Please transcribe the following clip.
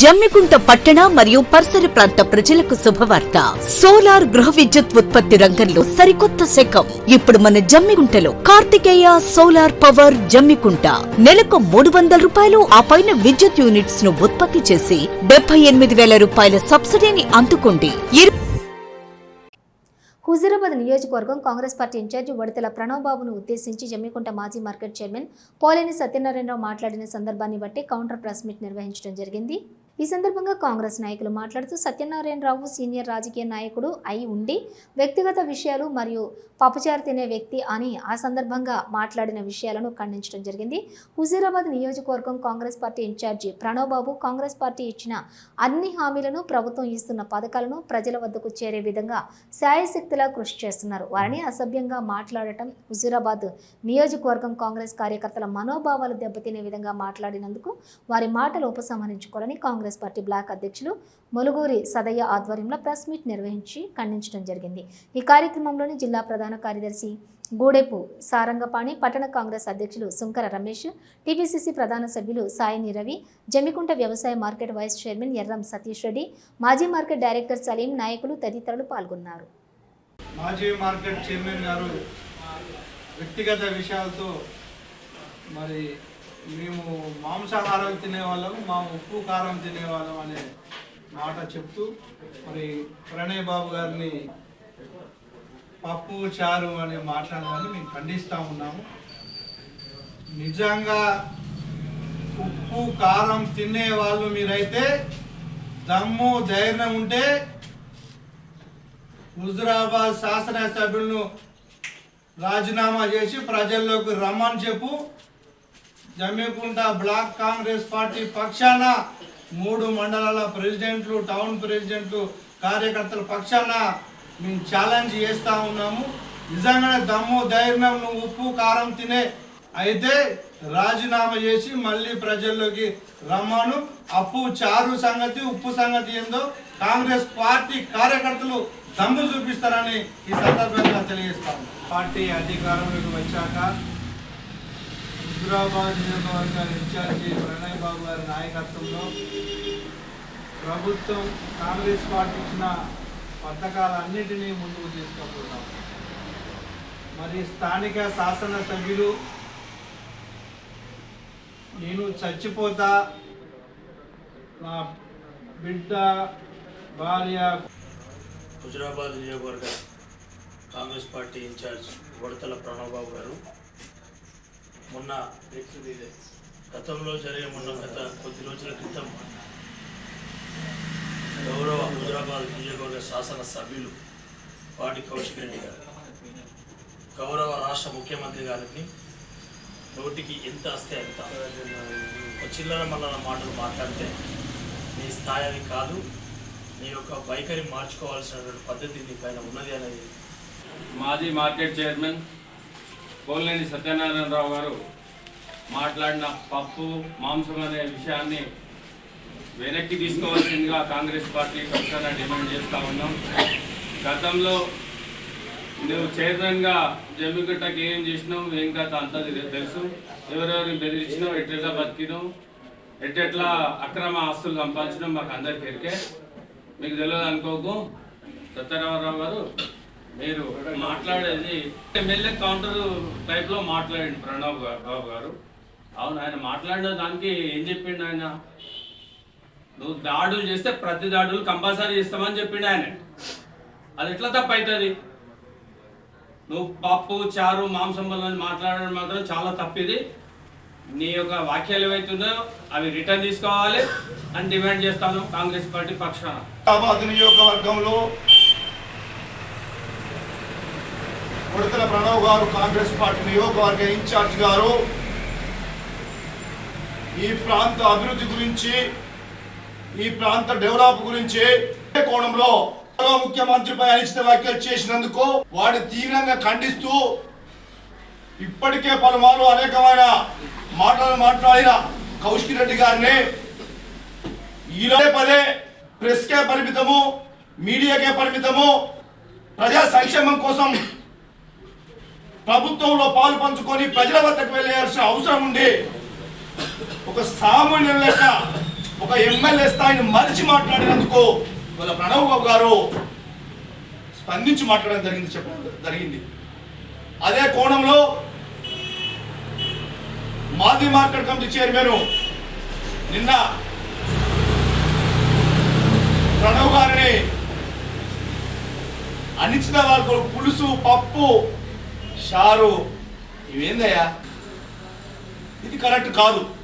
జమ్మికుంట పట్టణ మరియు పరిసర ప్రాంత ప్రజలకు శుభవార్త. సోలార్ గృహ విద్యుత్ ఉత్పత్తి రంగంలో సరికొత్త శకం. ఇప్పుడు మన జమ్మికుంటలో కార్తికేయ సోలార్ పవర్ జమ్మికుంట నెలకు 300 రూపాయలు ఆ పైన విద్యుత్ యూనిట్స్ ను ఉత్పత్తి చేసి 78,000 రూపాయల సబ్సిడీని అందుకోండి. హుజూరాబాద్ నియోజకవర్గం కాంగ్రెస్ పార్టీ ఇన్ఛార్జి వడతల ప్రణవ్ బాబును ఉద్దేశించి జమ్మికుంట మాజీ మార్కెట్ చైర్మన్ పోలేని సత్యనారాయణరావు మాట్లాడిన సందర్భాన్ని బట్టి కౌంటర్ ప్రెస్ మీట్ నిర్వహించడం జరిగింది. ఈ సందర్భంగా కాంగ్రెస్ నాయకులు మాట్లాడుతూ సత్యనారాయణరావు సీనియర్ రాజకీయ నాయకుడు అయి ఉండి వ్యక్తిగత విషయాలు మరియు పప్పుచారు తినే వ్యక్తి అని ఆ సందర్భంగా మాట్లాడిన విషయాలను ఖండించడం జరిగింది. హుజూరాబాద్ నియోజకవర్గం కాంగ్రెస్ పార్టీ ఇన్ఛార్జి ప్రణవ్ బాబు కాంగ్రెస్ పార్టీ ఇచ్చిన అన్ని హామీలను, ప్రభుత్వం ఇస్తున్న పథకాలను ప్రజల వద్దకు చేరే విధంగా శాయశక్తిలా కృషి చేస్తున్నారు. వారిని అసభ్యంగా మాట్లాడటం, హుజూరాబాద్ నియోజకవర్గం కాంగ్రెస్ కార్యకర్తల మనోభావాలు దెబ్బతినే విధంగా మాట్లాడినందుకు వారి మాటలు ఉపసంహరించుకోవాలని కాంగ్రెస్ పార్టీ బ్లాక్ అధ్యక్షులు ములుగూరి సదయ్య ఆధ్వర్యంలో ప్రెస్ మీట్ నిర్వహించి ఖండించడం జరిగింది. ఈ కార్యక్రమంలోని జిల్లా ప్రధాన కార్యదర్శి గూడెపు సారంగపాణి, పట్టణ కాంగ్రెస్ అధ్యక్షులు సుంకర రమేష్, టీపీసీసీ ప్రధాన సభ్యులు సాయిని రవి, జమ్మికుంట వ్యవసాయ market vice chairman Erram Satish Reddy, మాజీ మార్కెట్ డైరెక్టర్ సలీం, నాయకులు తదితరులు పాల్గొన్నారు. మాజీ మార్కెట్ చైర్మన్ గారు వ్యక్తిగత విషయాలతో మరి మేము మాంసాహారం తినేవాళ్ళం, మా ఉప్పు కారం తినేవాళ్ళం అనే మాట చెప్తూ మరి ప్రణయ్ బాబు గారిని పప్పు చారు అనే మాట్లాడాలని మేము ఖండిస్తూ ఉన్నాము. నిజంగా ఉప్పు కారం తినే వాళ్ళు మీరైతే దమ్ము ధైర్యం ఉంటే హుజూరాబాద్ శాసనసభ్యులను రాజీనామా చేసి ప్రజల్లోకి రమ్మని చెప్పు. జమ్మికుంట బ్లాక్ కాంగ్రెస్ పార్టీ పక్షాన 3 మండలాల ప్రెసిడెంట్లు, టౌన్ ప్రెసిడెంట్లు, కార్యకర్తల పక్షాన మేము ఛాలెంజ్ చేస్తూ ఉన్నాము. నిజంగానే దమ్ము ధైర్యం నువ్వు ఉప్పు కారం తినే అయితే రాజీనామా చేసి మళ్ళీ ప్రజల్లోకి రమ్మను. అప్పు చారు సంగతి, ఉప్పు సంగతి ఏందో కాంగ్రెస్ పార్టీ కార్యకర్తలు దమ్ము చూపిస్తారని ఈ సందర్భంగా తెలియజేస్తాము. పార్టీ అధికారంలోకి వచ్చాక హుజూరాబాద్ నియోజకవర్గ ఇన్ఛార్జి ప్రణయ్ బాబు గారి నాయకత్వంలో ప్రభుత్వం కాంగ్రెస్ పార్టీ ఇచ్చిన పథకాలన్నింటినీ ముందుకు తీసుకుపోతాం. మరి స్థానిక శాసనసభ్యులు నేను చచ్చిపోతా, నా బిడ్డ భార్య. హుజూరాబాద్ నియోజకవర్గ కాంగ్రెస్ పార్టీ ఇన్ఛార్జ్ వడతల ప్రణవ్ బాబు గారు గతంలో గత కొద్ది రోజుల క్రితం గౌరవ హుజూరాబాద్ నియోజకవర్గ శాసన సభ్యులు పాటి కౌశిక్ రెడ్డి గారు గౌరవ రాష్ట్ర ముఖ్యమంత్రి గారిని నోటికి ఎంత వస్తే అంత చిల్లర మల్లర మాటలు మాట్లాడితే నీ స్థాయి అది కాదు, నీ యొక్క వైఖరి మార్చుకోవాల్సినటువంటి పద్ధతి నీ పైన ఉన్నది అనేది మాజీ మార్కెట్ చైర్మన్ పోలేని సత్యనారాయణరావు గారు మాట్లాడిన పప్పు మాంసం అనే విషయాన్ని వెనక్కి తీసుకోవాల్సిందిగా కాంగ్రెస్ పార్టీ పక్షాన డిమాండ్ చేస్తూ ఉన్నాం. గతంలో నువ్వు చైర్మన్గా జమ్మికుంటకి ఏం చేసినావు, ఏం కథ అంతా తెలుసు. ఎవరెవరిని బెదిరించినావు, ఎట్లా బతికినావు, ఎట్లా అక్రమ ఆస్తులు సంపాదించడం మాకు అందరికీ ఎరికే. మీకు తెలియదు అనుకోకు. సత్యనారాయణరావు గారు మీరు మాట్లాడేది ఎమ్మెల్యే కౌంటర్ టైప్లో మాట్లాడండి ప్రణవ్ బాబు గారు. అవును, ఆయన మాట్లాడిన దానికి ఏం చెప్పిండు ఆయన? నువ్వు దాడులు చేస్తే ప్రతి దాడులు కంపల్సరీ చేస్తామని చెప్పిండు ఆయన. అది ఎట్లా తప్పు అవుతుంది? నువ్వు పప్పు చారు మాంసం వల్ల మాట్లాడడం మాత్రం చాలా తప్పిది. నీ యొక్క వాక్యాలు ఏవైతున్నాయో అవి రిటర్న్ తీసుకోవాలి అని డిమాండ్ చేస్తాను కాంగ్రెస్ పార్టీ పక్షాన. నియోజకవర్గంలో వడతల ప్రణవ్ గారు కాంగ్రెస్ పార్టీ నియోజకవర్గ ఇన్ఛార్జ్ గారు ఈ ప్రాంత అభివృద్ధి గురించి, ఈ ప్రాంత డెవలప్ గురించి కోణంలో ముఖ్యమంత్రిపై అనిశ్చిత వ్యాఖ్యలు చేసినందుకు వాడిని తీవ్రంగా ఖండిస్తూ ఇప్పటికే పలుమార్లు అనేకమైన మాటలు మాట్లాడిన కౌశిక్ రెడ్డి గారిని ఈరోజే పదే ప్రెస్కే పరిమితము, మీడియాకే పరిమితము, ప్రజా సంక్షేమం కోసం ప్రభుత్వంలో పాలు పంచుకొని ప్రజల వద్దకు వెళ్ళాల్సిన అవసరం ఉంది. ఒక సామాన్యుల లెక్క ఒక ఎమ్మెల్యే స్థాయిని మరిచి మాట్లాడినందుకు వాళ్ళ ప్రణవ్ బాబు గారు స్పందించి మాట్లాడడం జరిగింది. అదే కోణంలో మాజీ మార్కెట్ కమిటీ చైర్మన్ నిన్న ప్రణవ్ గారిని అనిశ్చిత వాళ్ళకు పులుసు పప్పు షారు ఇవేందయ్యా, ఇది కరెక్ట్ కాదు.